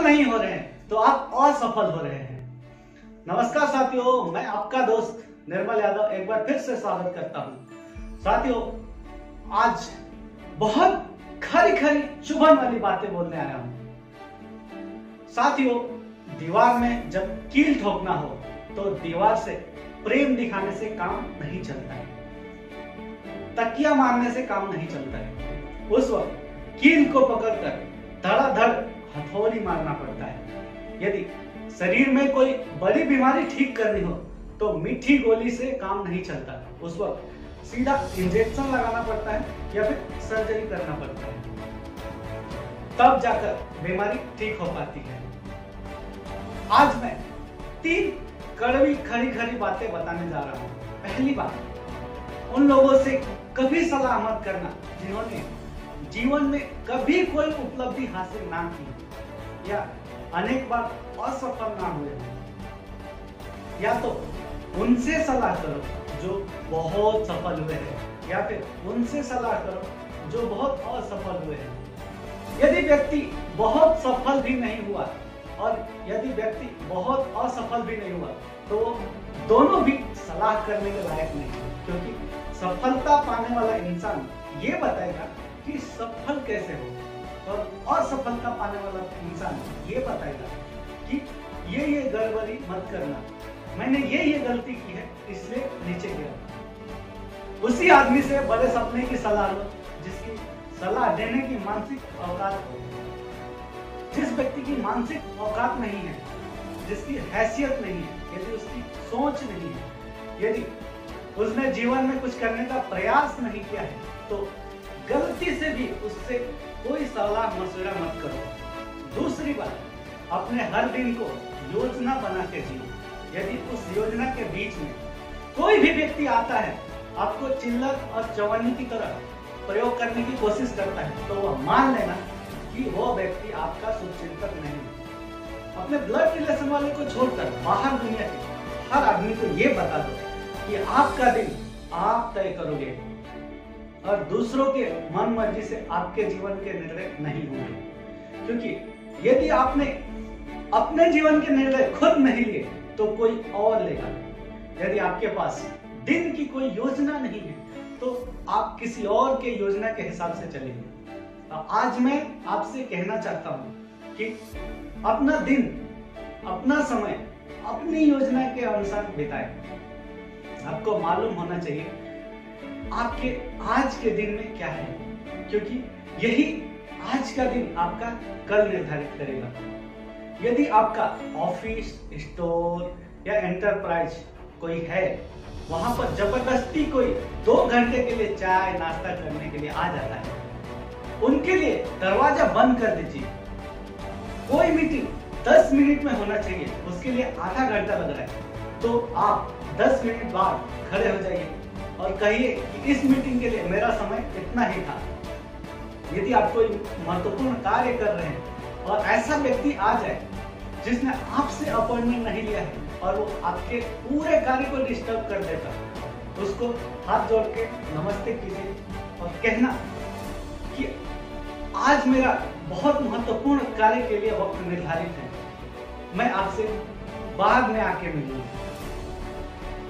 नहीं हो रहे हैं तो आप असफल हो रहे हैं। नमस्कार साथियों, मैं आपका दोस्त निर्मल यादव एक बार फिर से स्वागत करता हूं। साथियों, आज बहुत खरी खरी चुभन वाली बातें बोलने आया हूं। साथियों, दीवार में जब कील ठोकना हो तो दीवार से प्रेम दिखाने से काम नहीं चलता है, तकिया मारने से काम नहीं चलता है। उस वक्त कील को पकड़कर धड़ाधड़ हथौड़ी मारना पड़ता है। यदि शरीर में कोई बड़ी बीमारी ठीक करनी हो तो मीठी गोली से काम नहीं चलता। उस वक्त सीधा इंजेक्शन लगाना पड़ता है या फिर सर्जरी करना पड़ता है, तब जाकर बीमारी ठीक हो पाती है। आज मैं 3 कड़वी खरी खरी बातें बताने जा रहा हूं। पहली बात, उन लोगों से कभी सलाह मत करना जिन्होंने जीवन में कभी कोई उपलब्धि हासिल ना की या अनेक बार असफल ना हुए। या तो उनसे सलाह करो जो बहुत सफल हुए हैं या फिर उनसे सलाह करो जो बहुत असफल हुए हैं। यदि व्यक्ति बहुत सफल भी नहीं हुआ और यदि व्यक्ति बहुत असफल भी नहीं हुआ तो दोनों भी सलाह करने के लायक नहीं, क्योंकि सफलता पाने वाला इंसान ये बताएगा कि सफल कैसे हो और असफलता पाने वाला इंसान ये बताएगा कि ये गड़बड़ी मत करना, मैंने ये गलती की है इसलिए नीचे गिरा। उसी आदमी से बड़े सपने की सलाह लो जिसकी सलाह देने की मानसिक औकात हो। जिस व्यक्ति की मानसिक औकात नहीं है, जिसकी हैसियत नहीं है, यदि उसकी सोच नहीं है, यदि उसने जीवन में कुछ करने का प्रयास नहीं किया है तो गलती से भी उससे कोई सलाह मशवरा मत करो। दूसरी बात, अपने हर दिन को योजना बना के जियो। यदि उस योजना के बीच में कोई भी व्यक्ति आता है, आपको चिल्लर और चवन्नी की तरह प्रयोग करने की कोशिश करता है, तो वह मान लेना कि वो व्यक्ति आपका शुभचिंतक नहीं है। अपने ब्लड रिलेशन वाले को छोड़कर बाहर दुनिया के हर आदमी को ये बता दो कि आपका दिन आप तय करोगे और दूसरों के मन मर्जी से आपके जीवन के निर्णय नहीं होंगे। क्योंकि यदि आपने अपने जीवन के निर्णय खुद नहीं लिए तो कोई और लेगा। यदि आपके पास दिन की कोई योजना नहीं है तो आप किसी और के योजना के हिसाब से चलेंगे। आज मैं आपसे कहना चाहता हूं कि अपना दिन, अपना समय अपनी योजना के अनुसार बिताएं। आपको मालूम होना चाहिए आपके आज के दिन में क्या है, क्योंकि यही आज का दिन आपका कल निर्धारित करेगा। यदि आपका ऑफिस, स्टोर या एंटरप्राइज कोई है, वहां पर जबरदस्ती कोई 2 घंटे के लिए चाय नाश्ता करने के लिए आ जाता है, उनके लिए दरवाजा बंद कर दीजिए। कोई मीटिंग 10 मिनट में होना चाहिए, उसके लिए आधा घंटा लग रहा है, तो आप 10 मिनट बाद खड़े हो जाइए और कहिए कि इस मीटिंग के लिए मेरा समय इतना ही था। यदि आप कोई महत्वपूर्ण कार्य कर रहे हैं और ऐसा व्यक्ति आ जाए जिसने आपसे अपॉइंटमेंट नहीं लिया है और वो आपके पूरे कार्य को डिस्टर्ब कर देता, उसको हाथ जोड़ के नमस्ते कीजिए और कहना कि आज मेरा बहुत महत्वपूर्ण कार्य के लिए वक्त निर्धारित है, मैं आपसे बाद में आके मिलूंगा।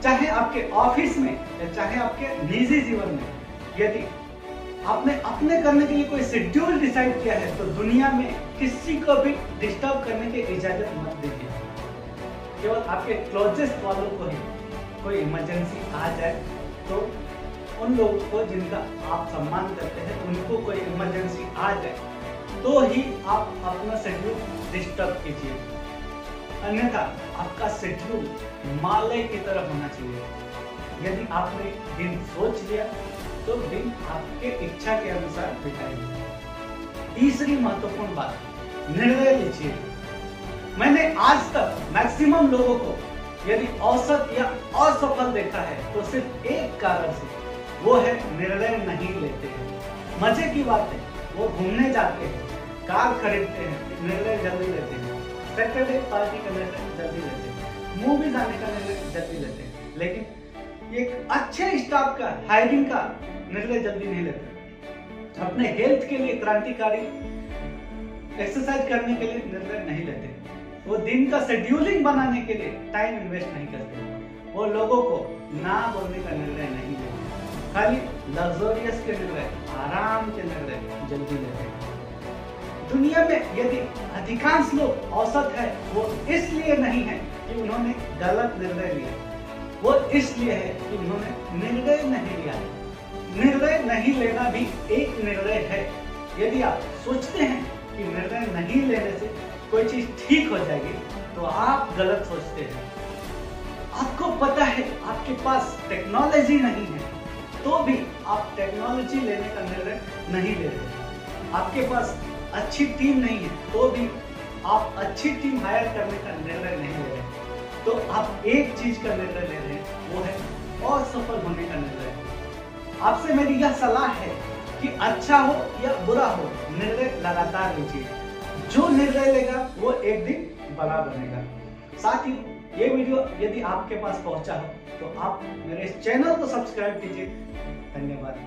चाहे आपके ऑफिस में या चाहे आपके निजी जीवन में, यदि आपने अपने करने के लिए कोई शेड्यूल डिसाइड किया है तो दुनिया में किसी को भी डिस्टर्ब करने की इजाजत मत दीजिए। केवल आपके क्लोजेस्ट वालों को ही कोई इमरजेंसी आ जाए तो उन लोगों को जिनका आप सम्मान करते हैं, उनको कोई इमरजेंसी आ जाए तो ही आप अपना शेड्यूल डिस्टर्ब कीजिए। अन्यथा आपका शेड्यूल हिमालय की तरफ होना चाहिए। यदि आपने दिन सोच लिया तो दिन आपके इच्छा के अनुसार बिताएंगे। तीसरी महत्वपूर्ण बात, निर्णय लीजिए। मैंने आज तक मैक्सिमम लोगों को यदि औसत या असफल देखा है तो सिर्फ एक कारण से, वो है निर्णय नहीं लेते हैं। मजे की बात है, वो घूमने जाते हैं, कार खरीदते हैं, निर्णय जल्दी लेते हैं, सैटरडे पार्टी करने का जल्दी लेते हैं, मूवी जाने का निर्णय जल्दी लेते हैं, लेकिन एक अच्छे स्टाफ का हायरिंग का निर्णय जल्दी नहीं लेते। अपने हेल्थ के लिए क्रांतिकारी एक्सरसाइज करने के लिए निर्णय नहीं लेते, वो दिन का शेड्यूलिंग बनाने के लिए टाइम इन्वेस्ट नहीं करते, वो लोगों को ना बोलने का निर्णय नहीं लेते, खाली लग्जरियस के निर्णय, आराम के निर्णय जल्दी लेते हैं। दुनिया में यदि अधिकांश लोग औसत है, वो इसलिए नहीं है कि उन्होंने गलत निर्णय लिया, वो इसलिए है कि उन्होंने निर्णय नहीं लिया। निर्णय नहीं लेना भी एक निर्णय है। यदि आप सोचते हैं कि निर्णय नहीं लेने से कोई चीज ठीक हो जाएगी, तो आप गलत सोचते हैं। आपको पता है आपके पास टेक्नोलॉजी नहीं है, तो भी आप टेक्नोलॉजी लेने का निर्णय नहीं ले रहे। आपके पास अच्छी टीम नहीं है, तो भी आप अच्छी टीम हायर करने का निर्णय नहीं ले रहे। तो आप एक चीज का निर्णय ले रहे हैं, वो है असफल होने का निर्णय। आपसे मेरी यह सलाह है कि अच्छा हो या बुरा हो, निर्णय लगातार लीजिए। जो निर्णय लेगा वो एक दिन बड़ा बनेगा। साथ ही ये वीडियो यदि आपके पास पहुंचा हो, तो आप मेरे इस चैनल को सब्सक्राइब कीजिए। धन्यवाद।